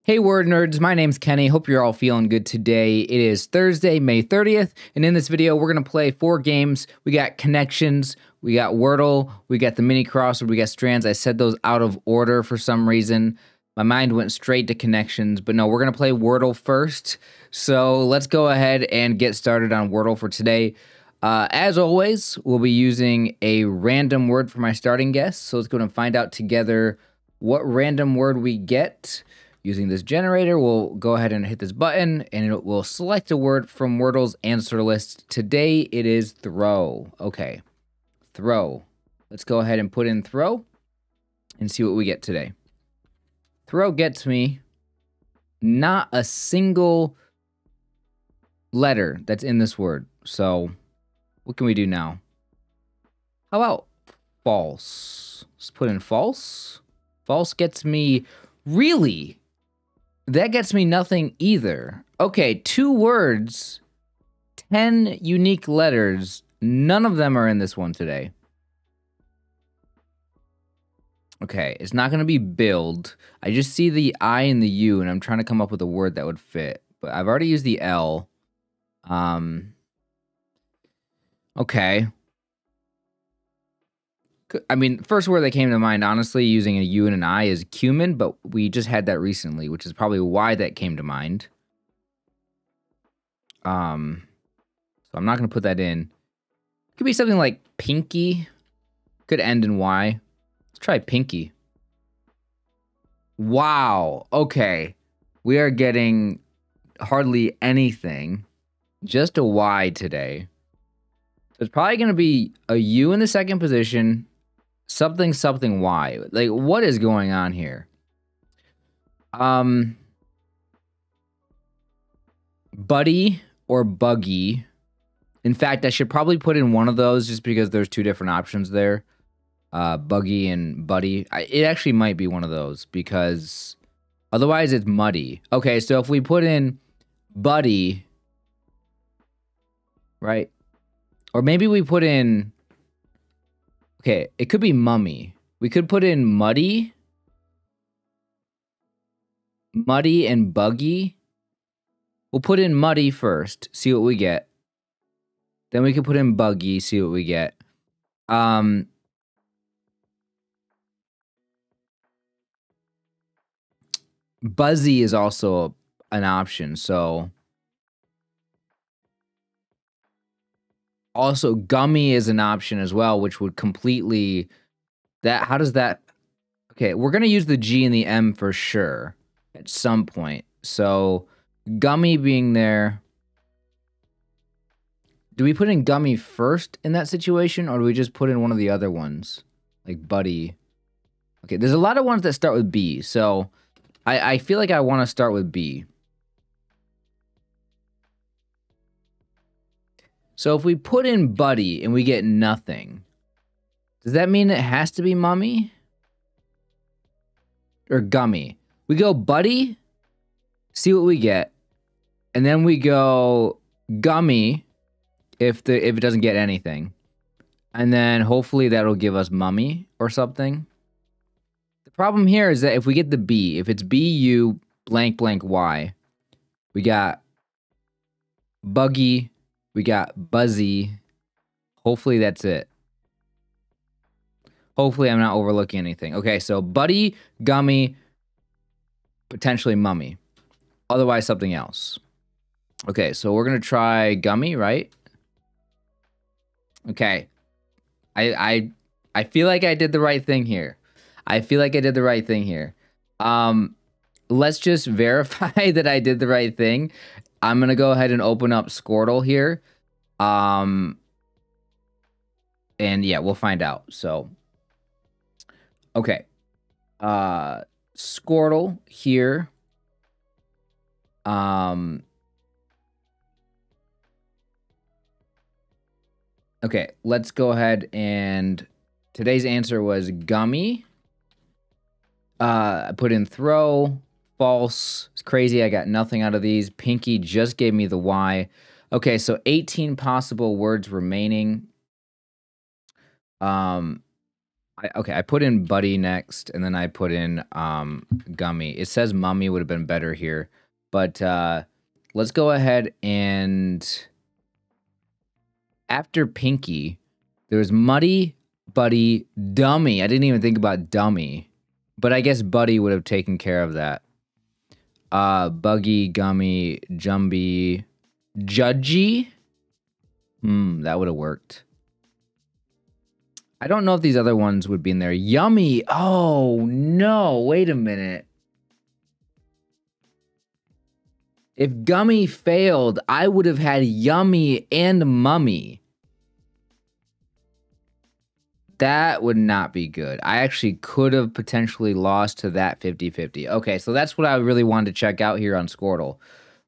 Hey word nerds, my name's Kenny. Hope you're all feeling good today. It is Thursday, May 30th, and in this video we're going to play 4 games. We got Connections, we got Wordle, we got the mini crossword, we got Strands. I said those out of order for some reason. My mind went straight to Connections, but no, we're going to play Wordle first. So let's go ahead and get started on Wordle for today. As always, we'll be using a random word for my starting guess. So let's go and find out together what random word we get. Using this generator, we'll go ahead and hit this button, and it will select a word from Wordle's answer list. Today, it is throw. Okay, throw. Let's go ahead and put in throw and see what we get today. Throw gets me not a single letter that's in this word. So what can we do now? How about false? Let's put in false. False gets me really... That gets me nothing either. Okay, 2 words, 10 unique letters. None of them are in this one today. Okay, it's not going to be build. I just see the I and the U, and I'm trying to come up with a word that would fit. But I've already used the L. Okay. I mean, first word that came to mind, honestly, using a U and an I is cumin, but we just had that recently, which is probably why that came to mind. So I'm not going to put that in. Could be something like pinky. Could end in Y. Let's try pinky. Wow. Okay. We are getting hardly anything. Just a Y today. So it's probably going to be a U in the second position. Something, something, Y. Like, what is going on here? Buddy or buggy. In fact, I should probably put in one of those just because there's 2 different options there. Buggy and buddy. It actually might be one of those because otherwise it's muddy. Okay, so if we put in buddy, right? Or maybe we put in... Okay, it could be mummy. We could put in muddy. Muddy and buggy. We'll put in muddy first, see what we get. Then we can put in buggy, see what we get. Buzzy is also an option, so... Also, gummy is an option as well, which would completely... How does that... Okay, we're going to use the G and the M for sure at some point. So, gummy being there... Do we put in gummy first in that situation, or do we just put in one of the other ones? Like buddy. Okay, there's a lot of ones that start with B, so I feel like I want to start with B. So if we put in buddy and we get nothing, does that mean it has to be mummy? Or gummy? We go buddy, see what we get, and then we go gummy if it doesn't get anything. And then hopefully that'll give us mummy or something. The problem here is that if we get the B, if it's BU blank blank Y, we got buggy, we got buzzy. Hopefully that's it. Hopefully I'm not overlooking anything. Okay, so buddy, gummy, potentially mummy. Otherwise something else. Okay, so we're going to try gummy, right? Okay. I feel like I did the right thing here. Let's just verify that I did the right thing. I'm going to go ahead and open up Squirtle here. And yeah, we'll find out. So, okay. Squirtle here. Okay, let's go ahead and today's answer was gummy. I put in throw. False. It's crazy. I got nothing out of these. Pinky just gave me the Y. Okay, so 18 possible words remaining. I Okay, I put in Buddy next, and then I put in Gummy. It says Mummy would have been better here, but let's go ahead and after Pinky, there's Muddy, Buddy, Dummy. I didn't even think about Dummy, but I guess Buddy would have taken care of that. Buggy, Gummy, Jumby, Judgy. That would have worked. I don't know if these other ones would be in there. Yummy. Oh, no. Wait a minute. If Gummy failed, I would have had Yummy and Mummy. That would not be good. I actually could have potentially lost to that 50-50. Okay, so that's what I really wanted to check out here on Squirtle.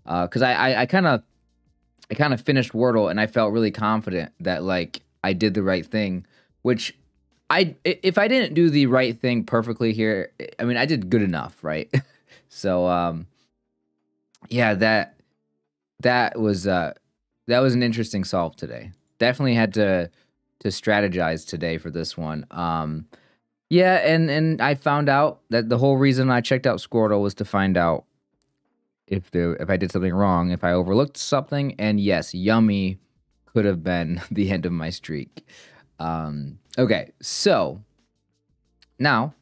Because I kind of finished Wordle, and I felt really confident that, like, I did the right thing. Which, if I didn't do the right thing perfectly here, I mean, I did good enough, right? So, yeah, that was an interesting solve today. Definitely had to strategize today for this one. Yeah, and I found out that the whole reason I checked out Squirtle was to find out if I did something wrong, if I overlooked something, and yes, Yummy could have been the end of my streak. Okay, so now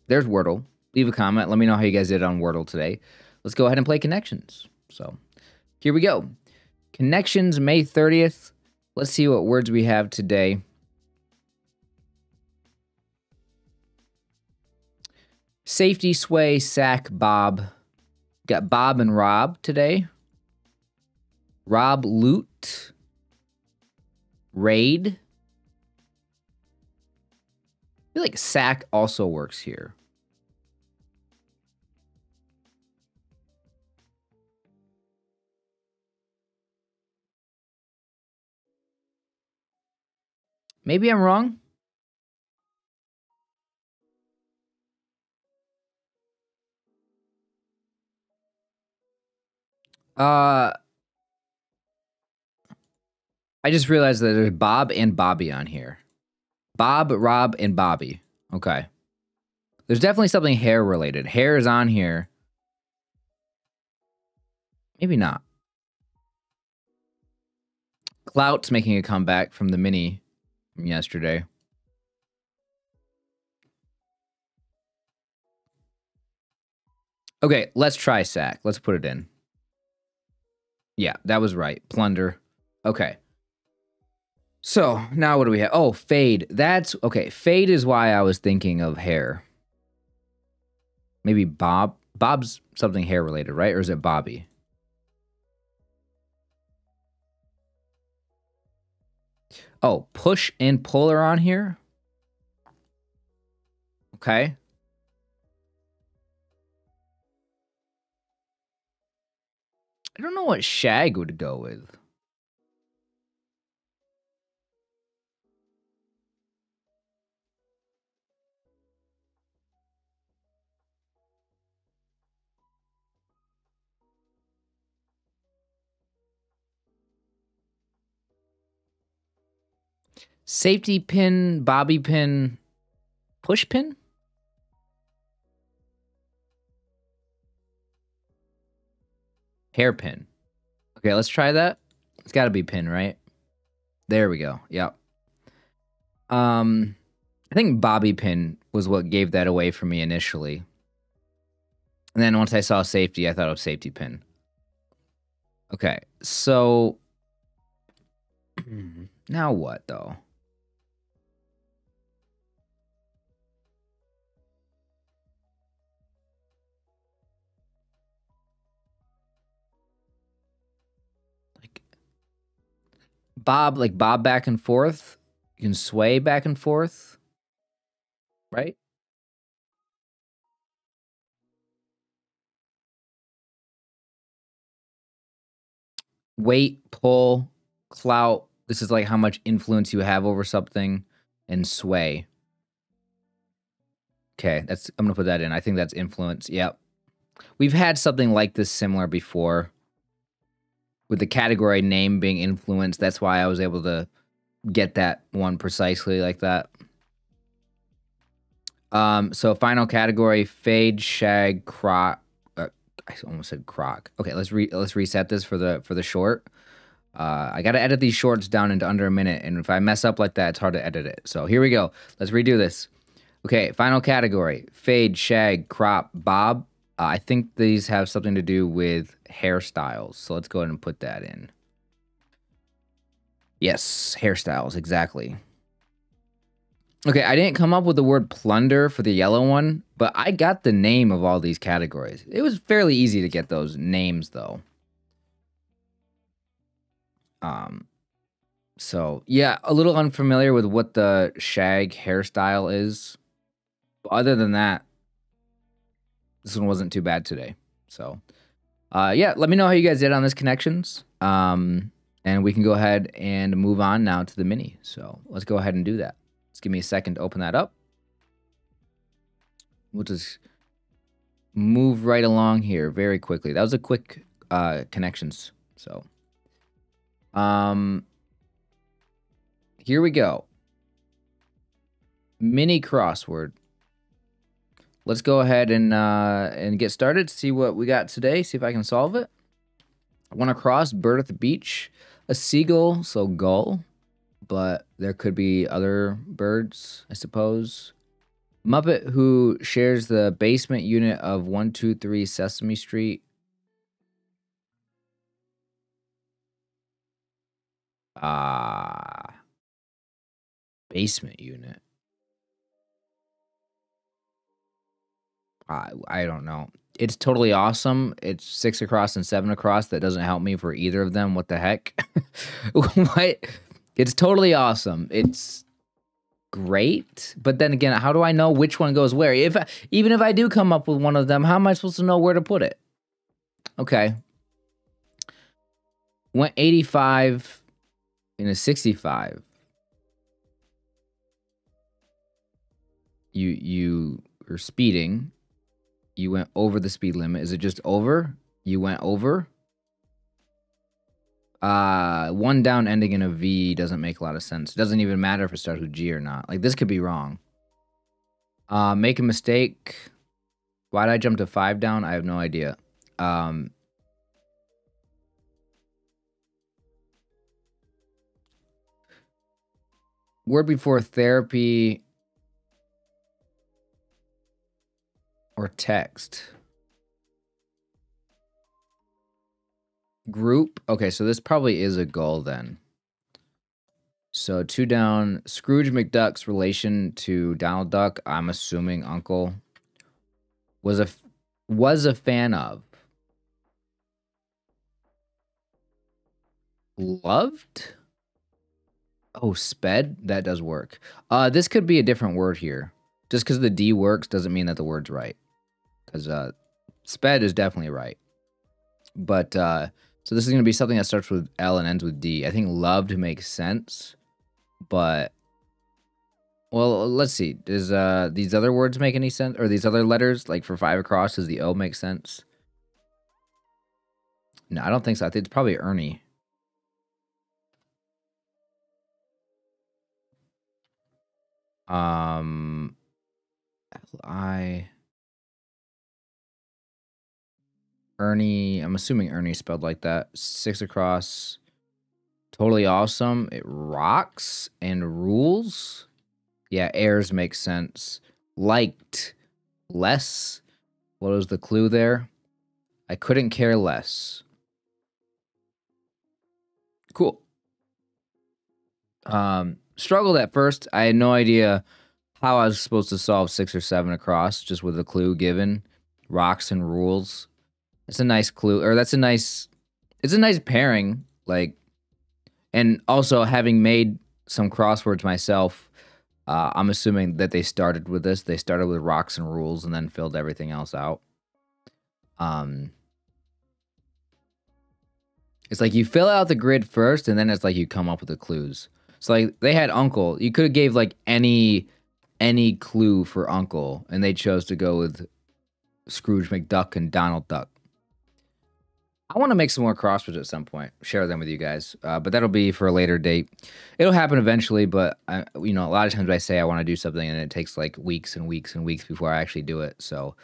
there's Wordle. Leave a comment. Let me know how you guys did on Wordle today. Let's go ahead and play Connections. So here we go. Connections, May 30th. Let's see what words we have today. Safety, Sway, Sack, Bob. Got Bob and Rob today. Rob, Loot. Raid. I feel like Sack also works here. Maybe I'm wrong. I just realized that there's Bob and Bobby on here. Bob, Rob, and Bobby. Okay. There's definitely something hair related. Hair is on here. Maybe not. Clout's making a comeback from the mini from yesterday. Okay, let's try Sack. Let's put it in. Yeah, that was right. Plunder. Okay. So, now what do we have? Oh, Fade. That's... Okay, Fade is why I was thinking of hair. Maybe Bob. Bob's something hair related, right? Or is it Bobby? Oh, Push and Pull are on here? Okay. I don't know what Shag would go with. Safety pin, bobby pin, push pin? Hairpin. Okay, let's try that. It's got to be pin, right? There we go. Yep. I think bobby pin was what gave that away for me initially. And then once I saw safety, I thought it was safety pin. Okay, so now what though? Like Bob back and forth. You can sway back and forth. Right? Weight, pull, clout. This is like how much influence you have over something. And sway. Okay, I'm gonna put that in. I think that's influence. Yep. We've had something like this similar before. With the category name being influence, that's why I was able to get that one precisely like that. So final category: fade, shag, croc. I almost said croc. Okay, let's reset this for the short. I gotta edit these shorts down into under a minute, and if I mess up like that, it's hard to edit it. So here we go. Let's redo this. Okay, final category: fade, shag, crop, bob. I think these have something to do with hairstyles. So let's go ahead and put that in. Yes, hairstyles, exactly. Okay, I didn't come up with the word plunder for the yellow one, but I got the name of all these categories. It was fairly easy to get those names, though. So, yeah, a little unfamiliar with what the shag hairstyle is. But other than that, this one wasn't too bad today. So, yeah, let me know how you guys did on this connections. And we can go ahead and move on now to the mini. So, let's go ahead and do that. Just give me a second to open that up. We'll just move right along here very quickly. That was a quick connections. So, here we go. Mini crossword. Let's go ahead and get started. See what we got today. See if I can solve it. I want to cross bird at the beach, a seagull, so gull, but there could be other birds, I suppose. Muppet who shares the basement unit of 123 Sesame Street. Basement unit. I don't know. It's totally awesome. It's 6 across and 7 across. That doesn't help me for either of them. What the heck? What? It's totally awesome. It's great. But then again, how do I know which one goes where? Even if I do come up with one of them, how am I supposed to know where to put it? Okay. Went 85 in a 65. You are speeding. You went over the speed limit. Is it just over? You went over? One down ending in a V doesn't make a lot of sense. It doesn't even matter if it starts with G or not. Like, this could be wrong. Make a mistake. Why did I jump to 5 down? I have no idea. Word before therapy or text. Group. Okay, so this probably is a goal then. So 2 down. Scrooge McDuck's relation to Donald Duck, I'm assuming uncle, was a fan of. Loved? Oh, sped? That does work. This could be a different word here. Just because the D works doesn't mean that the word's right. Because sped is definitely right. But, so this is going to be something that starts with L and ends with D. I think loved makes sense. But, well, let's see. Does these other words make any sense? Or these other letters, like for 5 across, does the O make sense? No, I don't think so. I think it's probably Ernie. Ernie, I'm assuming Ernie spelled like that. 6 across. Totally awesome. It rocks and rules. Yeah, airs makes sense. Liked. Less. What was the clue there? I couldn't care less. Cool. Struggled at first. I had no idea how I was supposed to solve 6 or 7 across just with a clue given. Rocks and rules. It's a nice clue, or it's a nice pairing, like, and also having made some crosswords myself, I'm assuming that they started with this. They started with rocks and rules and then filled everything else out. It's like you fill out the grid first, and then it's like you come up with the clues. So like they had uncle. You could have gave like any clue for uncle, and they chose to go with Scrooge McDuck and Donald Duck. I want to make some more crosswords at some point, share them with you guys, but that'll be for a later date. It'll happen eventually, but you know, a lot of times I say I want to do something and it takes like weeks and weeks and weeks before I actually do it. So,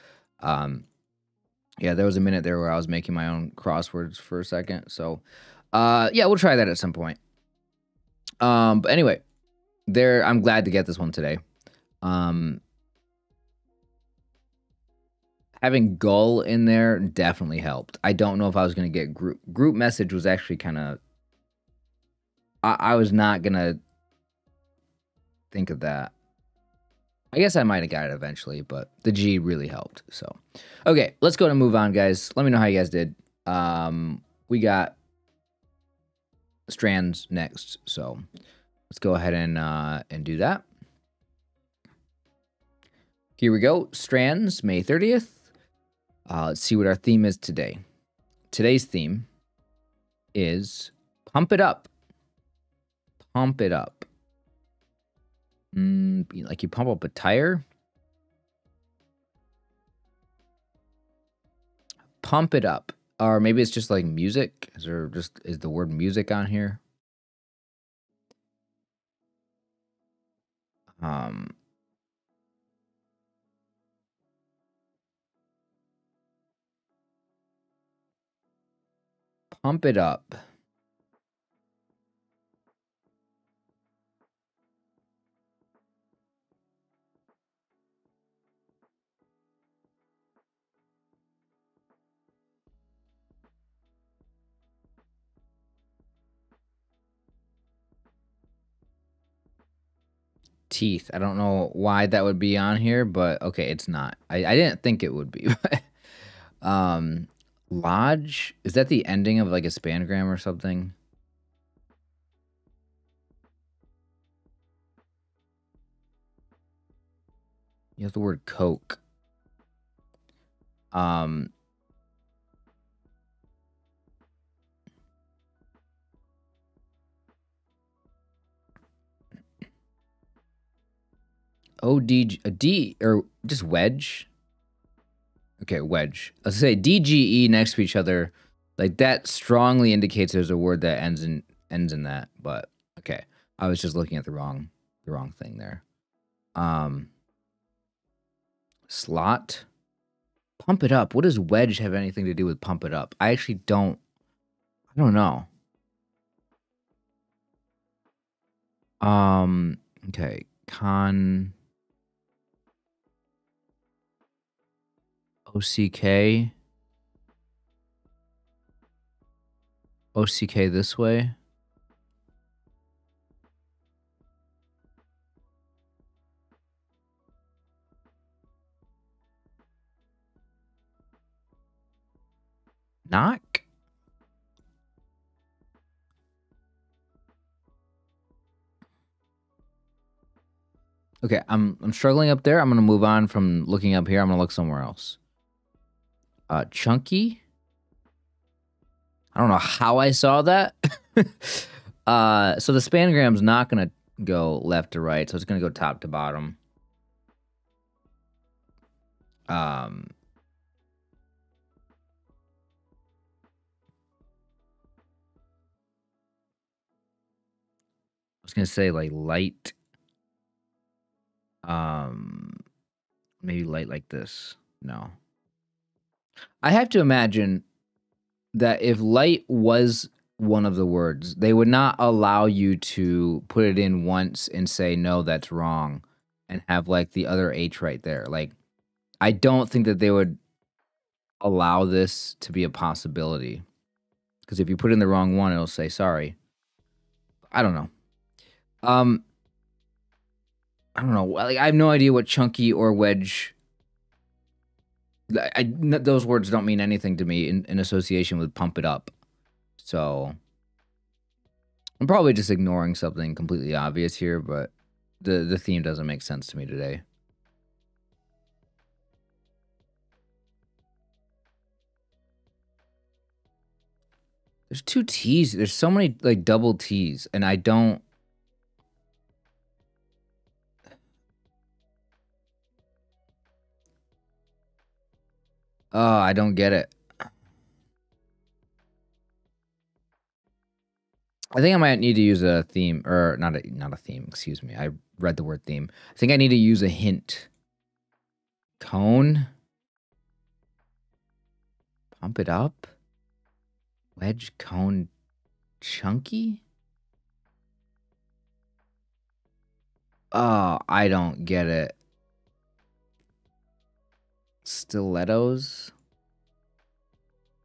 yeah, there was a minute there where I was making my own crosswords for a second. So, yeah, we'll try that at some point. But anyway, I'm glad to get this one today. Having gull in there definitely helped. I don't know if I was going to get group message was actually kind of, I was not going to think of that. I guess I might have got it eventually, but the G really helped. So, okay, let's go and move on, guys. Let me know how you guys did. We got strands next, so let's go ahead and do that. Here we go. Strands, May 30th. Let's see what our theme is today. Today's theme is pump it up. Pump it up. Like you pump up a tire. Pump it up. Or maybe it's just like music. Is the word music on here? Pump it up. Teeth. I don't know why that would be on here, but okay, it's not. I didn't think it would be. Lodge? Is that the ending of like a spangram or something? You have the word Coke. OD, a D, or just wedge? Okay, wedge. Let's say DGE next to each other. Like that strongly indicates there's a word that ends in that, but okay. I was just looking at the wrong thing there. Slot. Pump it up. What does wedge have anything to do with pump it up? I actually don't know. Okay. OCK. OCK this way. Knock? Okay, I'm struggling up there. I'm gonna move on from looking up here. I'm gonna look somewhere else. Chunky? I don't know how I saw that. So the spangram's not gonna go left to right, so it's gonna go top to bottom. I was gonna say like light. Maybe light like this. No. I have to imagine that if light was one of the words, they would not allow you to put it in once and say, no, that's wrong, and have like the other H right there. Like, I don't think that they would allow this to be a possibility. Because if you put in the wrong one, it'll say sorry. I don't know. I don't know. Like, I have no idea what chunky or wedge. Those words don't mean anything to me in association with pump it up. So I'm probably just ignoring something completely obvious here, but the theme doesn't make sense to me today. There's two T's. There's so many like double T's, and I don't. Oh, I don't get it. I think I might need to use a theme, or not a theme, excuse me. I read the word theme. I think I need to use a hint. Cone. Pump it up. Wedge, cone, chunky? Oh, I don't get it. Stilettos?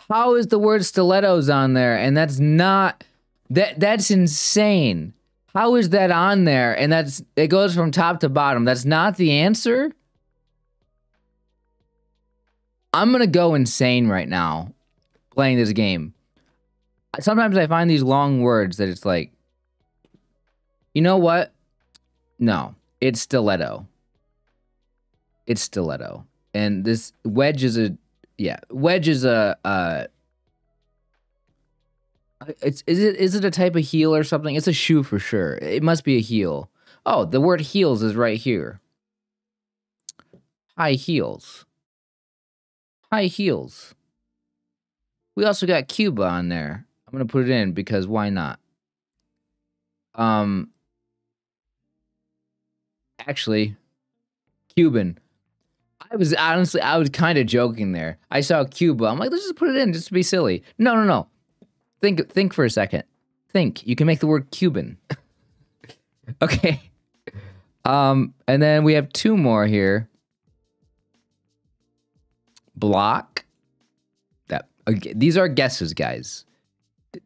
How is the word stilettos on there? And that's not... That's insane. How is that on there? And it goes from top to bottom. That's not the answer? I'm gonna go insane right now playing this game. Sometimes I find these long words that it's like, you know what? No, it's stiletto. It's stiletto. And this wedge is a, yeah, wedge is a, is it a type of heel or something? It's a shoe for sure. It must be a heel. Oh, the word heels is right here. High heels. High heels. We also got Cuba on there. I'm gonna put it in because why not? Actually, Cuban. I was kind of joking there. I saw Cuba. I'm like, let's just put it in just to be silly. No. Think for a second. Think. You can make the word Cuban. Okay. And then we have two more here. Block. These are guesses, guys.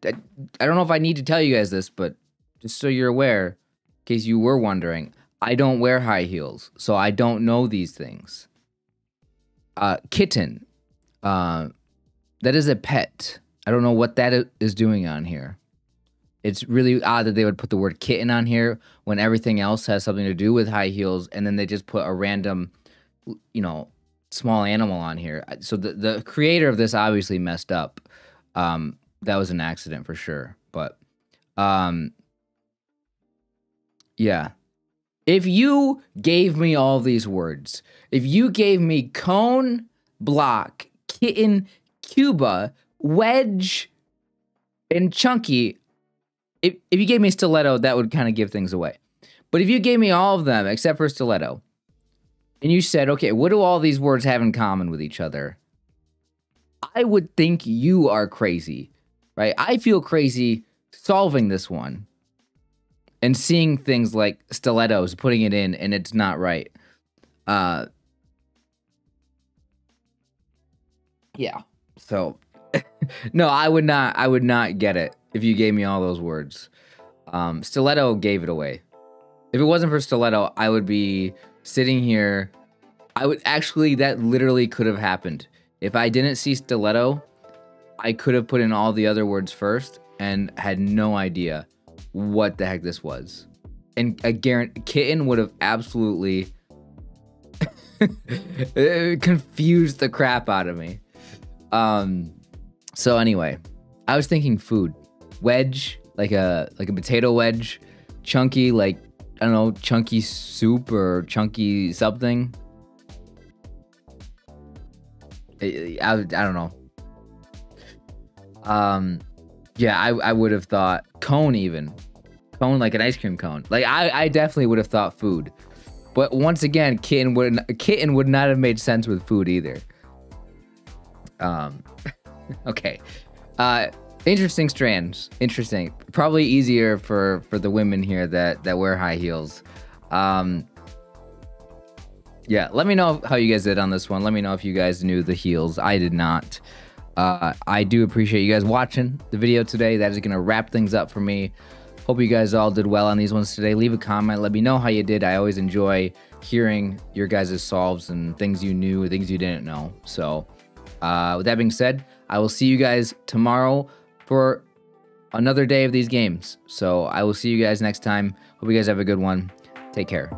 I don't know if I need to tell you guys this, but just so you're aware, in case you were wondering, I don't wear high heels, so I don't know these things. Kitten. That is a pet. I don't know what that is doing on here. It's really odd that they would put the word kitten on here when everything else has something to do with high heels, and then they just put a random, you know, small animal on here. So the creator of this obviously messed up. That was an accident for sure. But yeah. If you gave me all these words, if you gave me cone, block, kitten, Cuba, wedge, and chunky, if you gave me stiletto, that would kind of give things away. But if you gave me all of them except for stiletto, and you said, okay, what do all these words have in common with each other? I would think you are crazy, right? I feel crazy solving this one and seeing things like stilettos, putting it in, and it's not right. Yeah. So, no, I would not get it if you gave me all those words. Stiletto gave it away. If it wasn't for stiletto, I would be sitting here. That literally could have happened. If I didn't see stiletto, I could have put in all the other words first and had no idea what the heck this was. And I guarantee kitten would have absolutely confused the crap out of me. So anyway, I was thinking food. Wedge, like a potato wedge. Chunky, like, I don't know, chunky soup or chunky something. I don't know. Yeah, I would have thought cone even. Cone, like an ice cream cone. Like, I definitely would have thought food. But once again, kitten would not have made sense with food either. Okay. Interesting strands. Interesting. Probably easier for the women here that wear high heels. Yeah, let me know how you guys did on this one. Let me know if you guys knew the heels. I did not. I do appreciate you guys watching the video today. That is going to wrap things up for me. Hope you guys all did well on these ones today. Leave a comment. Let me know how you did. I always enjoy hearing your guys' solves and things you knew, things you didn't know. So, with that being said, I will see you guys tomorrow for another day of these games. So, I will see you guys next time. Hope you guys have a good one. Take care.